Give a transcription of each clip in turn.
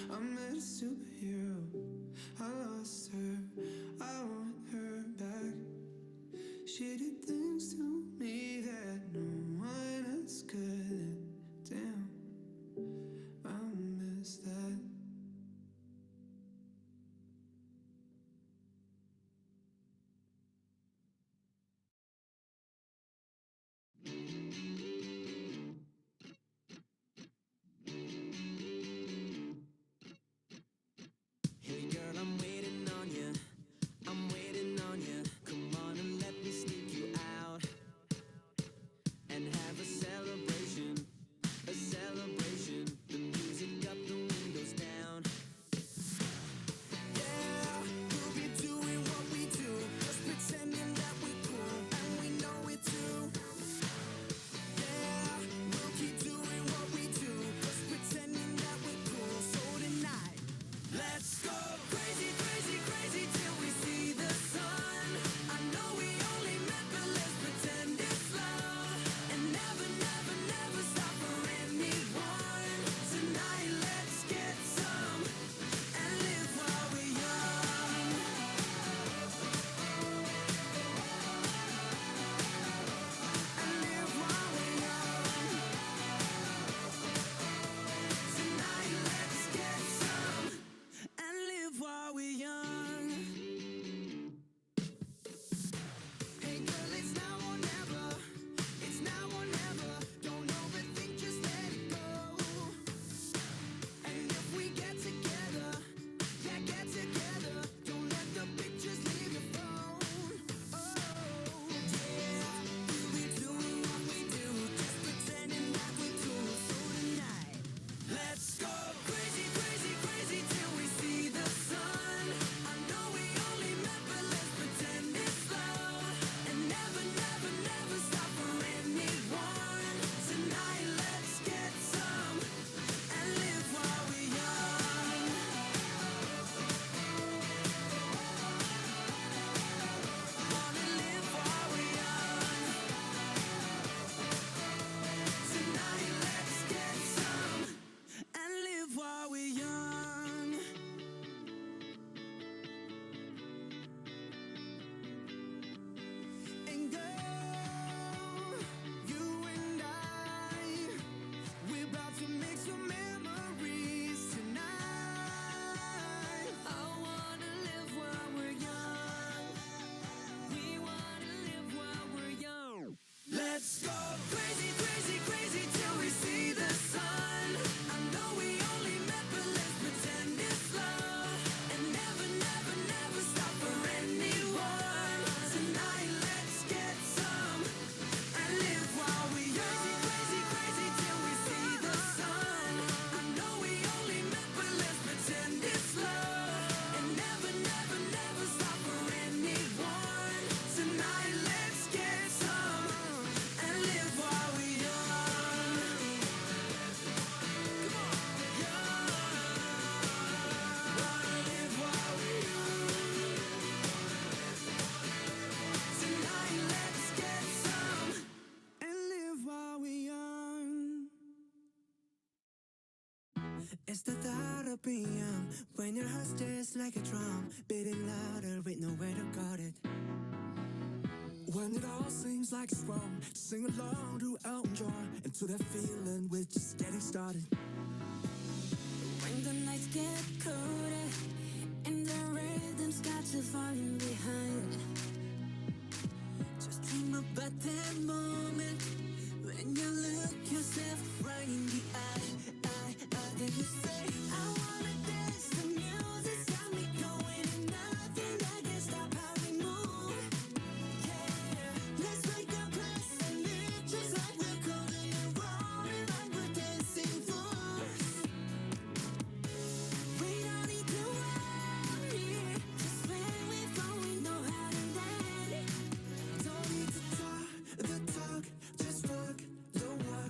I met a superhero, I lost her, I want her back. She did things to me that no one else could. Damn, I miss that. Hey girl, I'm waiting on you. I'm waiting on you. Come on and let me sneak you out and have a celebration. A celebration. The music up, the windows down. Yeah, we'll be doing what we do, just pretending that we're cool and we know it too. Yeah, we'll keep doing what we do, just pretending that we're cool. So tonight, let's go crazy, crazy, crazy till we see the sun. I know we only met, but let's pretend it's love and never, never, never stop for anyone. Tonight, let's get some and live while we're young. And live while we're young. Tonight, let's get some and live while we're young. Hey girl, it's now or never. It's now or never. Don't overthink, just let it go. And if we get together, yeah, get together. Don't let the pictures leave your phone. Oh, yeah, we'll be doing what we do, just pretending that we're cool. So tonight, let's go crazy, crazy, crazy till we see the sun. I know we only met, but let's pretend it's love and never, never, never stop for anyone. Tonight, let's get some and live while we're young. Wanna live while we're young. Tonight, let's get some and live while we're young. And girl, you and I, we're about to make some memories tonight. I wanna live while we're young. We wanna live while we're young. Let's go crazy, crazy, crazy till we see the sun. I know we only met, but let's pretend it's love and never, never, never stop for anyone. Tonight, let's get some and live while we're young. Crazy, crazy, crazy till we see the sun. I know we only met, but let's pretend it's love and never, never, never stop for anyone. Tonight, let's get some and live while we're young. Come on, young. Wanna live while we're young. Tonight, let's get some and live while we're young. It's the thought of being young when your heart's just like a drum, beating louder with nowhere to guard it. When it all seems like it's wrong, sing along to Elton John and to that feeling we're just getting started. When the nights get colder and the rhythm's got you falling behind, just dream about that moment when you look yourself right in the eye. Then you say, I wanna dance, the music's got me going and nothing that can stop how we move. Yeah, let's make a place and live just like we're golden and rolling like we're dancing fools. We don't need to worry, just when we fall we know how to land. Don't need to talk the talk, just walk the walk.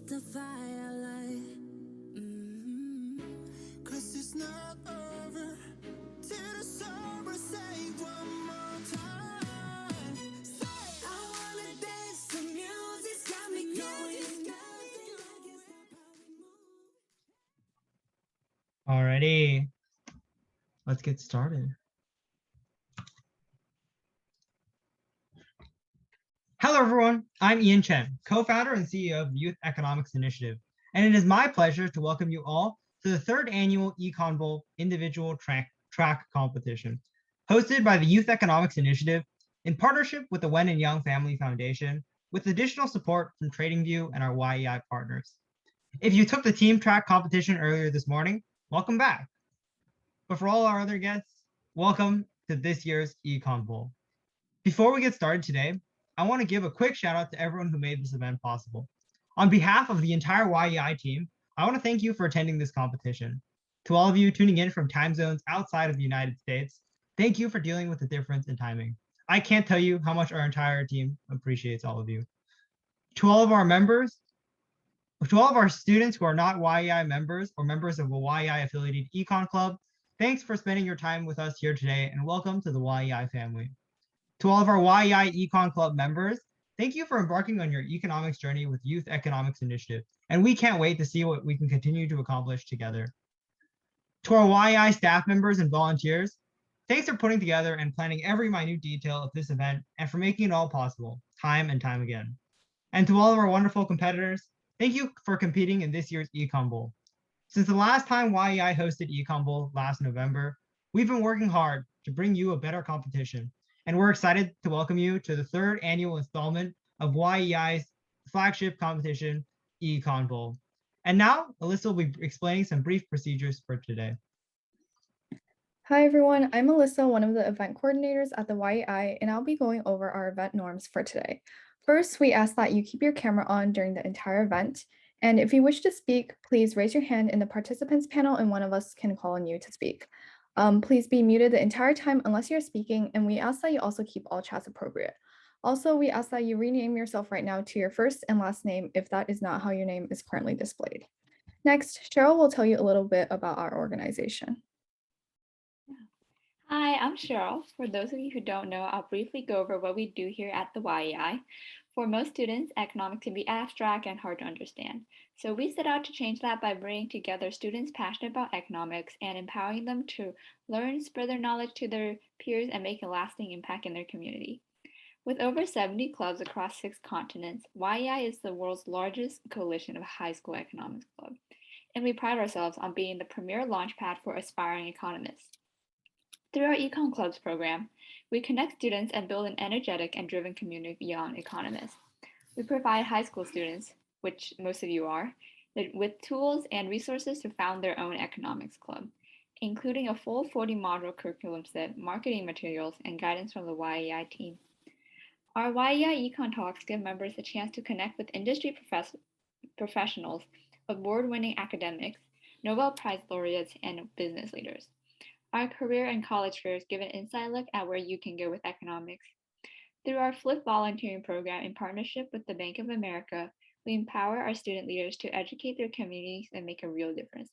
the firelight. Cause it's not over till the summer. Say one more time. Say, I wanna dance. The music's got me going. Alrighty, let's get started. Hello, everyone. I'm Ian Chen, co-founder and CEO of Youth Economics Initiative, and it is my pleasure to welcome you all to the third annual EconBowl individual track competition, hosted by the Youth Economics Initiative in partnership with the Wen and Young Family Foundation, with additional support from TradingView and our YEI partners. If you took the team track competition earlier this morning, welcome back. But for all our other guests, welcome to this year's EconBowl. Before we get started today, I want to give a quick shout out to everyone who made this event possible. On behalf of the entire YEI team, I want to thank you for attending this competition. To all of you tuning in from time zones outside of the United States, thank you for dealing with the difference in timing. I can't tell you how much our entire team appreciates all of you. To all of our members, to all of our students who are not YEI members or members of a YEI affiliated Econ Club, thanks for spending your time with us here today and welcome to the YEI family. To all of our YEI Econ Club members, thank you for embarking on your economics journey with Youth Economics Initiative, and we can't wait to see what we can continue to accomplish together. To our YEI staff members and volunteers, thanks for putting together and planning every minute detail of this event and for making it all possible, time and time again. And to all of our wonderful competitors, thank you for competing in this year's EconBowl. Since the last time YEI hosted EconBowl last November, we've been working hard to bring you a better competition, and we're excited to welcome you to the third annual installment of YEI's flagship competition, EconBowl. And now, Alyssa will be explaining some brief procedures for today. Hi everyone, I'm Alyssa, one of the event coordinators at the YEI, and I'll be going over our event norms for today. First, we ask that you keep your camera on during the entire event, and if you wish to speak, please raise your hand in the participants panel and one of us can call on you to speak. Please be muted the entire time unless you're speaking, and we ask that you also keep all chats appropriate. Also, we ask that you rename yourself right now to your first and last name if that is not how your name is currently displayed. Next, Cheryl will tell you a little bit about our organization. Hi, I'm Cheryl. For those of you who don't know, I'll briefly go over what we do here at the YEI. For most students, economics can be abstract and hard to understand. So we set out to change that by bringing together students passionate about economics and empowering them to learn, spread their knowledge to their peers, and make a lasting impact in their community. With over 70 clubs across 6 continents, YEI is the world's largest coalition of high school economics clubs, and we pride ourselves on being the premier launchpad for aspiring economists. Through our Econ Clubs program, we connect students and build an energetic and driven community of young economists. We provide high school students, which most of you are, with tools and resources to found their own economics club, including a full 40-module curriculum set, marketing materials, and guidance from the YEI team. Our YEI Econ Talks give members a chance to connect with industry professionals, award-winning academics, Nobel Prize laureates, and business leaders. Our career and college fairs give an inside look at where you can go with economics. Through our Flip volunteering program in partnership with the Bank of America, we empower our student leaders to educate their communities and make a real difference.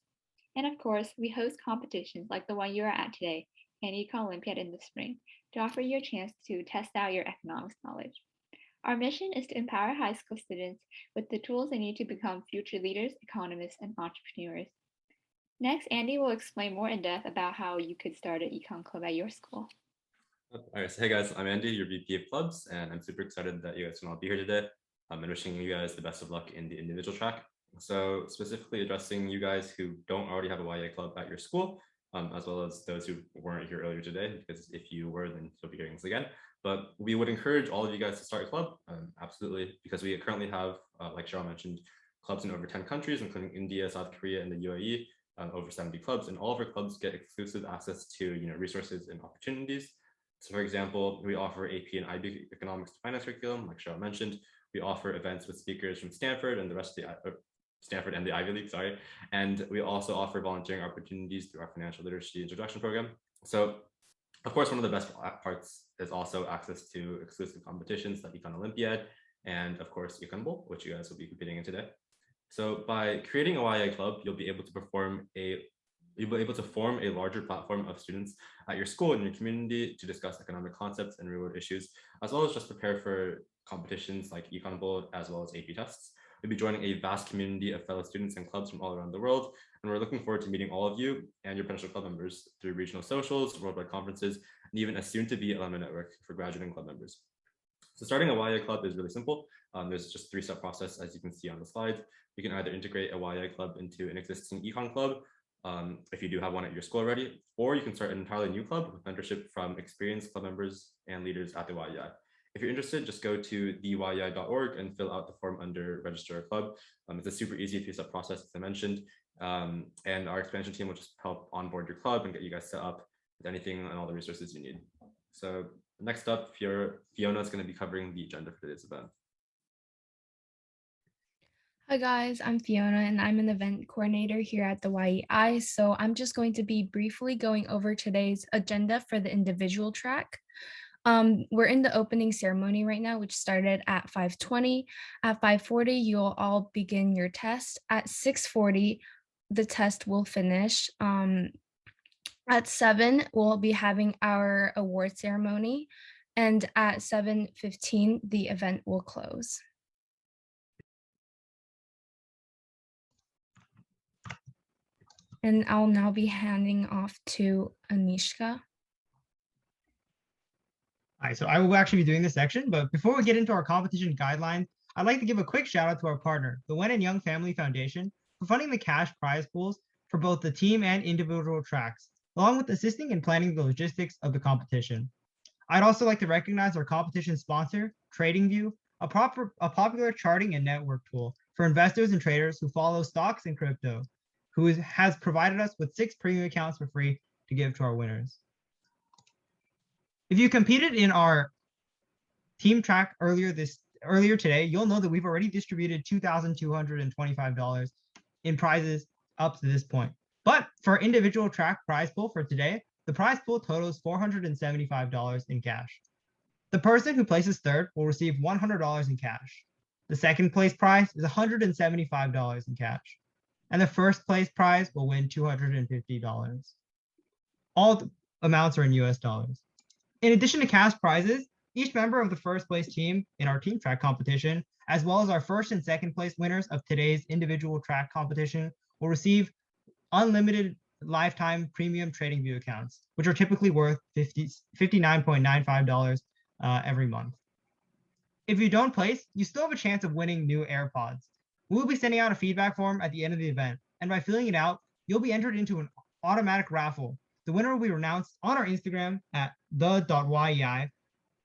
And of course, we host competitions like the one you are at today and Econ Olympiad in the spring to offer you a chance to test out your economics knowledge. Our mission is to empower high school students with the tools they need to become future leaders, economists, and entrepreneurs. Next, Andy will explain more in depth about how you could start an Econ Club at your school. All right, so hey guys, I'm Andy, your VP of Clubs, and I'm super excited that you guys can all be here today. And wishing you guys the best of luck in the individual track. So specifically addressing you guys who don't already have a YA club at your school, as well as those who weren't here earlier today, because if you were, then you'll be hearing this again. But we would encourage all of you guys to start a club, absolutely, because we currently have, like Cheryl mentioned, clubs in over 10 countries, including India, South Korea, and the UAE, over 70 clubs, and all of our clubs get exclusive access to resources and opportunities. So for example, we offer AP and IB economics to finance curriculum, like Cheryl mentioned. We offer events with speakers from Stanford and the rest of the Stanford and the Ivy League, sorry. And we also offer volunteering opportunities through our financial literacy introduction program. So of course, one of the best parts is also access to exclusive competitions like Econ Olympiad and of course EconBowl, which you guys will be competing in today. So by creating a YI club, you'll be able to form a larger platform of students at your school and your community to discuss economic concepts and real world issues, as well as just prepare for competitions like EconBowl as well as AP tests. We'll be joining a vast community of fellow students and clubs from all around the world, and we're looking forward to meeting all of you and your potential club members through regional socials, worldwide conferences, and even a soon-to-be alumni network for graduating club members. So starting a YI club is really simple. There's just a three-step process, as you can see on the slide. You can either integrate a YI club into an existing econ club, if you do have one at your school already, or you can start an entirely new club with mentorship from experienced club members and leaders at the YEI. If you're interested, just go to theyei.org and fill out the form under register a club. It's a super easy three-step process, as I mentioned, and our expansion team will just help onboard your club and get you guys set up with anything and all the resources you need. So next up, Fiona is going to be covering the agenda for today's event. Hi guys, I'm Fiona and I'm an event coordinator here at the YEI. So I'm just going to be briefly going over today's agenda for the individual track. We're in the opening ceremony right now, which started at 5:20. At 5:40, you'll all begin your test. At 6:40, the test will finish. At 7, we'll be having our award ceremony. And at 7:15, the event will close. And I'll now be handing off to Anishka. All right, so I will actually be doing this section, but before we get into our competition guidelines, I'd like to give a quick shout out to our partner, the Wen and Young Family Foundation, for funding the cash prize pools for both the team and individual tracks, along with assisting in planning the logistics of the competition. I'd also like to recognize our competition sponsor, TradingView, a popular charting and network tool for investors and traders who follow stocks and crypto, who has provided us with 6 premium accounts for free to give to our winners. If you competed in our team track earlier today, you'll know that we've already distributed $2,225 in prizes up to this point. But for our individual track prize pool for today, the prize pool totals $475 in cash. The person who places third will receive $100 in cash. The second place prize is $175 in cash. And the first place prize will win $250. All amounts are in US dollars. In addition to cash prizes, each member of the first place team in our team track competition, as well as our first and second place winners of today's individual track competition, will receive unlimited lifetime premium TradingView accounts, which are typically worth $59.95 every month. If you don't place, you still have a chance of winning new AirPods. We'll be sending out a feedback form at the end of the event, and by filling it out, you'll be entered into an automatic raffle. The winner will be announced on our Instagram at the.yei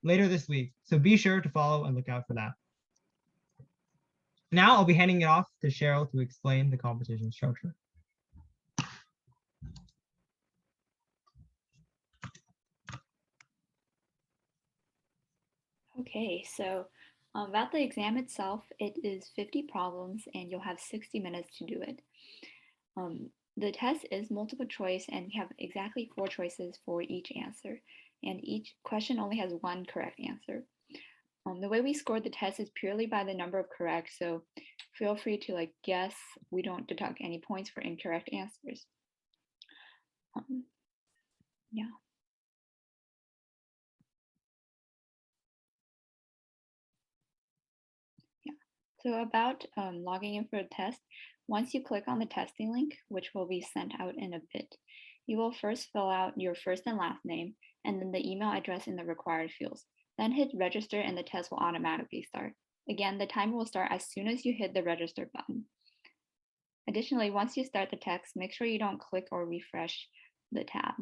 later this week, so be sure to follow and look out for that. Now I'll be handing it off to Cheryl to explain the competition structure. Okay, so about the exam itself, it is 50 problems and you'll have 60 minutes to do it. The test is multiple choice and we have exactly 4 choices for each answer, and each question only has 1 correct answer. The way we scored the test is purely by the number of correct, so feel free to guess. We don't deduct any points for incorrect answers. Yeah. So about logging in for a test, once you click on the testing link, which will be sent out in a bit, you will first fill out your first and last name and then the email address in the required fields. Then hit register and the test will automatically start. Again, the timer will start as soon as you hit the register button. Additionally, once you start the test, make sure you don't click or refresh the tab.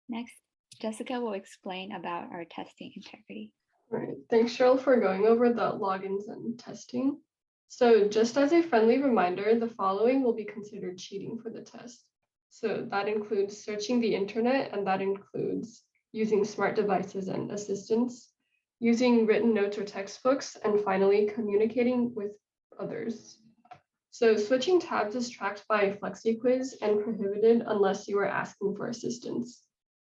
Next, Jessica will explain about our testing integrity. All right, thanks Cheryl for going over the logins and testing. So just as a friendly reminder, the following will be considered cheating for the test. So that includes searching the internet, and that includes using smart devices and assistants, using written notes or textbooks, and finally communicating with others. So switching tabs is tracked by a flexi quiz and prohibited unless you are asking for assistance.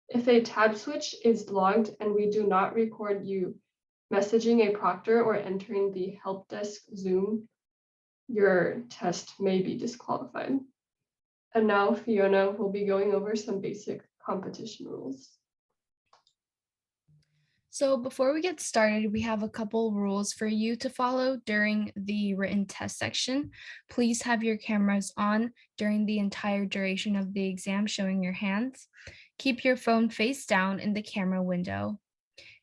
If a tab switch is logged and we do not record you messaging a proctor or entering the help desk Zoom, your test may be disqualified. And now Fiona will be going over some basic competition rules. So before we get started, we have a couple rules for you to follow during the written test section. Please have your cameras on during the entire duration of the exam, showing your hands. Keep your phone face down in the camera window.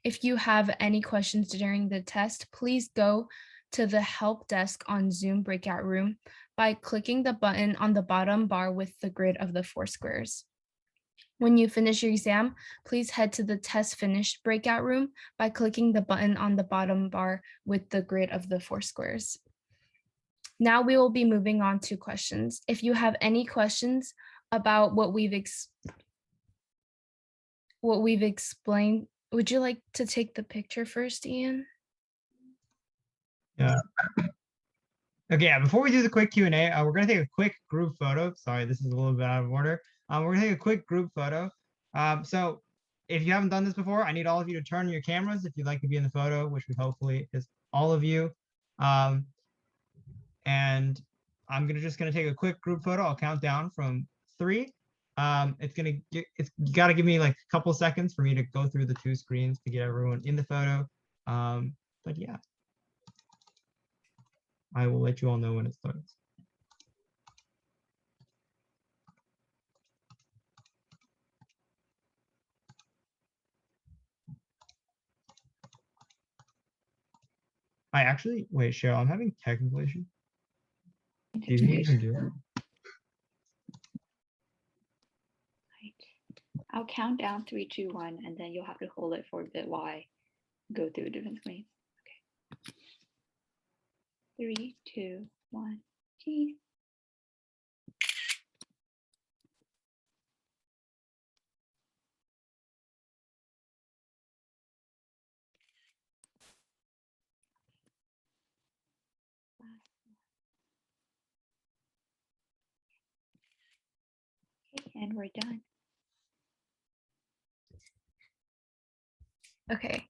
If you have any questions during the test, please go to the help desk on Zoom breakout room by clicking the button on the bottom bar with the grid of the 4 squares. When you finish your exam, please head to the test finished breakout room by clicking the button on the bottom bar with the grid of the 4 squares. Now we will be moving on to questions. If you have any questions about what we've explained, would you like to take the picture first, Ian? Yeah. Okay, yeah, before we do the quick Q&A, we're going to take a quick group photo. Sorry, this is a little bit out of order. We're going to take a quick group photo. So if you haven't done this before, I need all of you to turn your cameras if you'd like to be in the photo, which hopefully is all of you. And I'm just going to take a quick group photo. I'll count down from 3. You got to give me like a couple seconds for me to go through the 2 screens to get everyone in the photo. But yeah. I will let you all know when it starts. Wait, Cheryl, I'm having technical issues. Do you think you can do it? Right. I'll count down 3, 2, 1, and then you'll have to hold it for a bit while I go through different screens. Okay. 3, 2, 1, cheese. Okay, and we're done. Okay,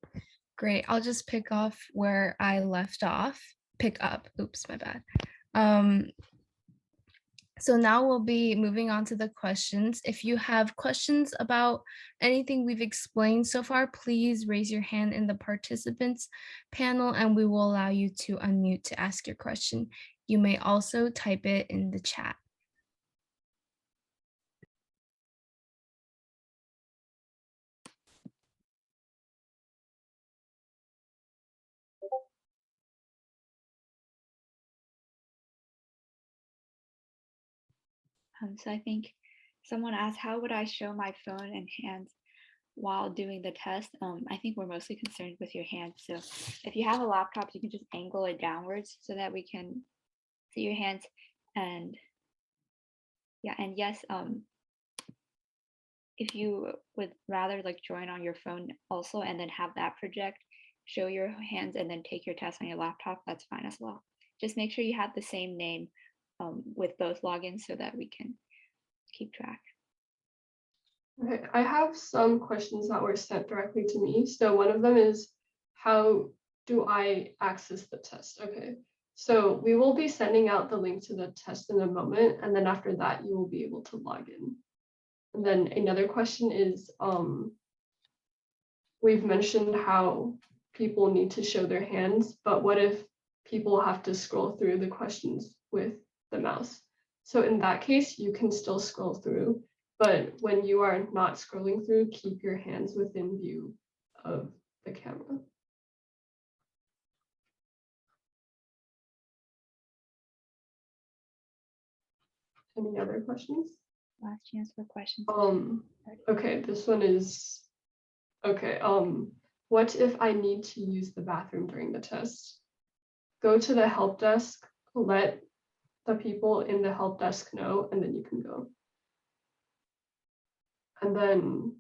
great. I'll just pick off where I left off. Pick up. Oops, my bad. So now we'll be moving on to the questions. If you have questions about anything we've explained so far, please raise your hand in the participants panel and we will allow you to unmute to ask your question. You may also type it in the chat. So I think someone asked, how would I show my phone and hands while doing the test? I think we're mostly concerned with your hands. So if you have a laptop, you can just angle it downwards so that we can see your hands. And yeah, and yes, if you would rather like join on your phone also and then have that project, show your hands and then take your test on your laptop, that's fine as well. Just make sure you have the same name with both logins so that we can keep track. Okay, I have some questions that were sent directly to me. So one of them is, how do I access the test? Okay, so we will be sending out the link to the test in a moment, and then after that, you will be able to log in. And then another question is, we've mentioned how people need to show their hands, but what if people have to scroll through the questions with the mouse? So in that case, you can still scroll through, but when you are not scrolling through, keep your hands within view of the camera. Any other questions? Last chance for questions. Okay, this one is, okay, what if I need to use the bathroom during the test? Go to the help desk, let the people in the help desk know, and then you can go. And then,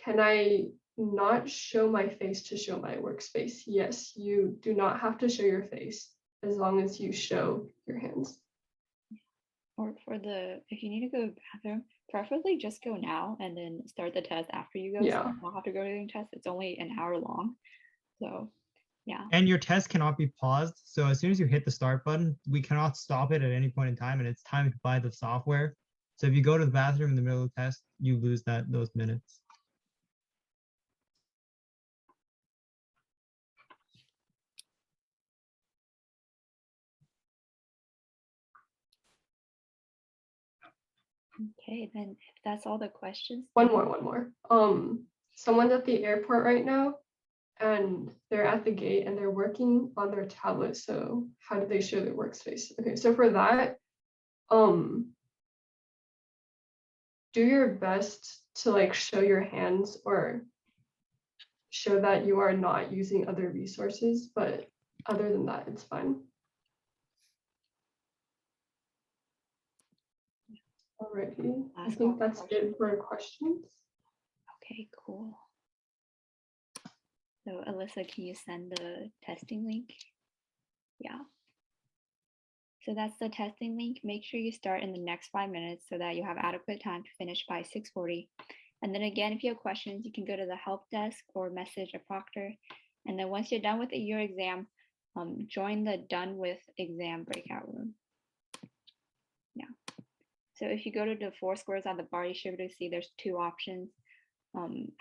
can I not show my face to show my workspace? Yes, you do not have to show your face as long as you show your hands. Or if you need to go to the bathroom, preferably just go now and then start the test after you go. Yeah. So you don't have to go to the test. It's only an hour long. So yeah. And your test cannot be paused. So as soon as you hit the start button, we cannot stop it at any point in time, and it's time to buy the software. So if you go to the bathroom in the middle of the test, you lose those minutes. Okay, then if that's all the questions. One more. Someone's at the airport right now and they're at the gate and they're working on their tablet. So how do they show their workspace? Okay, so for that, do your best to like show your hands or show that you are not using other resources, but other than that, it's fine. Alrighty, I think that's it for questions. Okay, cool. So Alyssa, can you send the testing link? Yeah. So that's the testing link. Make sure you start in the next 5 minutes so that you have adequate time to finish by 6:40. And then again, if you have questions, you can go to the help desk or message a proctor. And then once you're done with your exam, join the done with exam breakout room. Yeah. So if you go to the 4 squares on the bar, you should be able to see there's 2 options,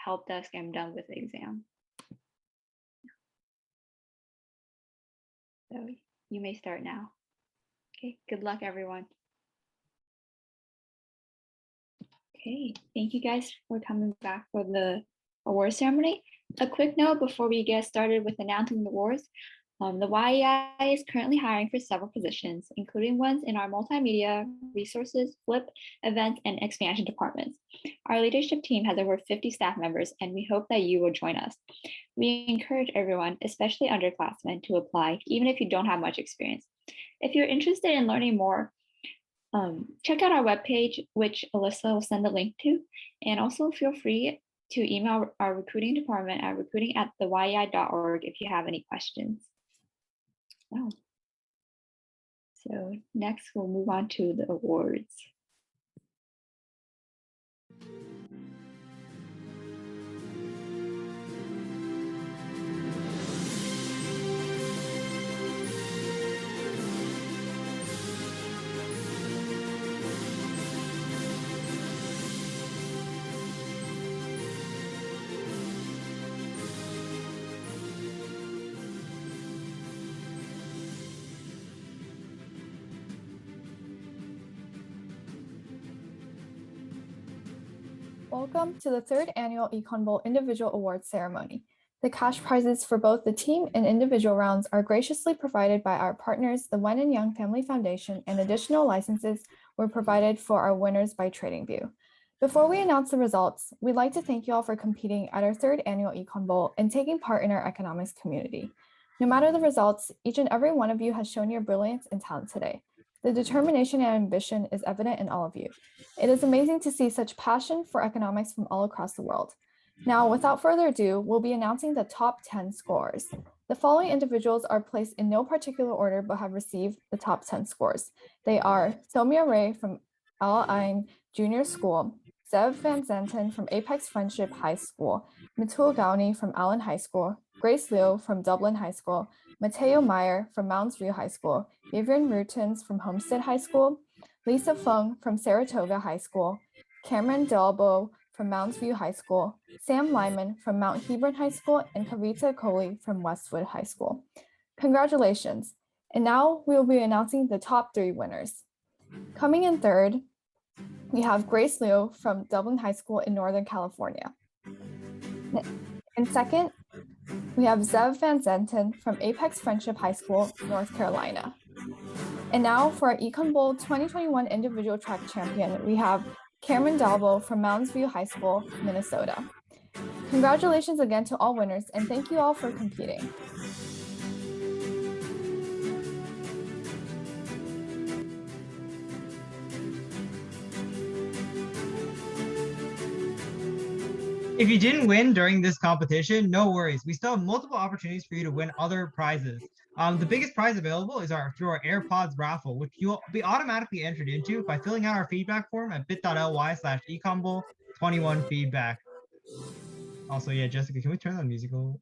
help desk and done with exam. So you may start now. Okay, good luck everyone. Okay, thank you guys for coming back for the award ceremony. A quick note before we get started with announcing the awards. The YEI is currently hiring for several positions, including ones in our multimedia, resources, flip, events, and expansion departments. Our leadership team has over 50 staff members, and we hope that you will join us. We encourage everyone, especially underclassmen, to apply, even if you don't have much experience. If you're interested in learning more, check out our webpage, which Alyssa will send the link to, and also feel free to email our recruiting department at recruiting@theyei.org if you have any questions. Wow. So next we'll move on to the awards. Welcome to the 3rd annual EconBowl Individual Awards Ceremony. The cash prizes for both the team and individual rounds are graciously provided by our partners, the Wen and Young Family Foundation, and additional licenses were provided for our winners by TradingView. Before we announce the results, we'd like to thank you all for competing at our 3rd annual EconBowl and taking part in our economics community. No matter the results, each and every one of you has shown your brilliance and talent today. The determination and ambition is evident in all of you. It is amazing to see such passion for economics from all across the world. Now, without further ado, we'll be announcing the top 10 scores. The following individuals are placed in no particular order but have received the top 10 scores. They are Somia Ray from Al Ain Junior School, Zev Van Zanten from Apex Friendship High School, Mitul Gauni from Allen High School, Grace Liu from Dublin High School, Mateo Meyer from Mounds View High School, Vivian Rutens from Homestead High School, Lisa Fung from Saratoga High School, Cameron Delbo from Mounds View High School, Sam Lyman from Mount Hebron High School, and Kavita Kohli from Westwood High School. Congratulations. And now we will be announcing the top 3 winners. Coming in 3rd, we have Grace Liu from Dublin High School in Northern California. In 2nd, we have Zev Van Zenten from Apex Friendship High School, North Carolina. And now for our EconBowl 2021 individual track champion, we have Cameron Dalbo from Mounds View High School, Minnesota. Congratulations again to all winners, and thank you all for competing. If you didn't win during this competition, no worries. We still have multiple opportunities for you to win other prizes. The biggest prize available is through our AirPods raffle, which you'll be automatically entered into by filling out our feedback form at bit.ly/econbowl21feedback. Also, yeah, Jessica, can we turn the music over?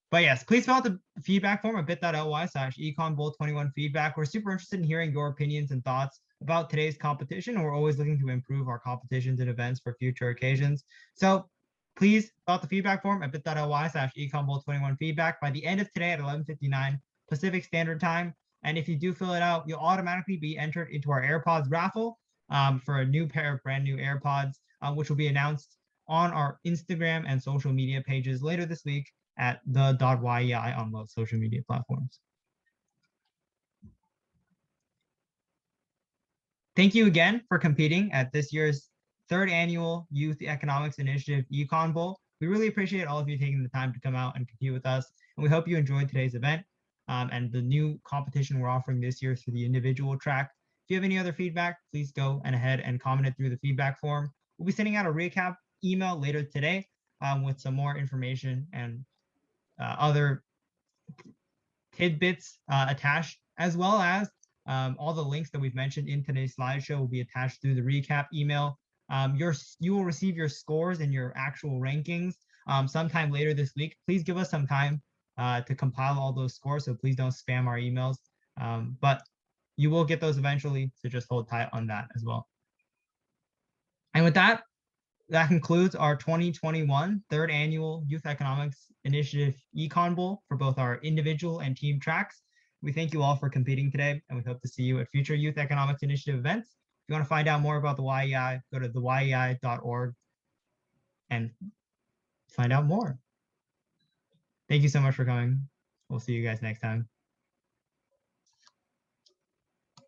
But yes, please fill out the feedback form at bit.ly/econbowl21feedback. We're super interested in hearing your opinions and thoughts about today's competition. We're always looking to improve our competitions and events for future occasions. So please fill out the feedback form at bit.ly/econbowl21feedback by the end of today at 11:59 Pacific Standard Time. And if you do fill it out, you'll automatically be entered into our AirPods raffle for a new pair of brand new AirPods, which will be announced on our Instagram and social media pages later this week at the.yei on most social media platforms. Thank you again for competing at this year's third annual Youth Economics Initiative EconBowl. We really appreciate all of you taking the time to come out and compete with us. And we hope you enjoyed today's event and the new competition we're offering this year through the individual track. If you have any other feedback, please go ahead and comment it through the feedback form. We'll be sending out a recap email later today with some more information and other tidbits attached, as well as all the links that we've mentioned in today's slideshow will be attached through the recap email. You will receive your scores and your actual rankings sometime later this week. Please give us some time to compile all those scores, so please don't spam our emails. But you will get those eventually, so just hold tight on that as well. And with that, that concludes our 2021 third annual Youth Economics Initiative EconBowl for both our individual and team tracks. We thank you all for competing today, and we hope to see you at future Youth Economics Initiative events. If you want to find out more about the YEI, go to theyei.org and find out more. Thank you so much for coming. We'll see you guys next time.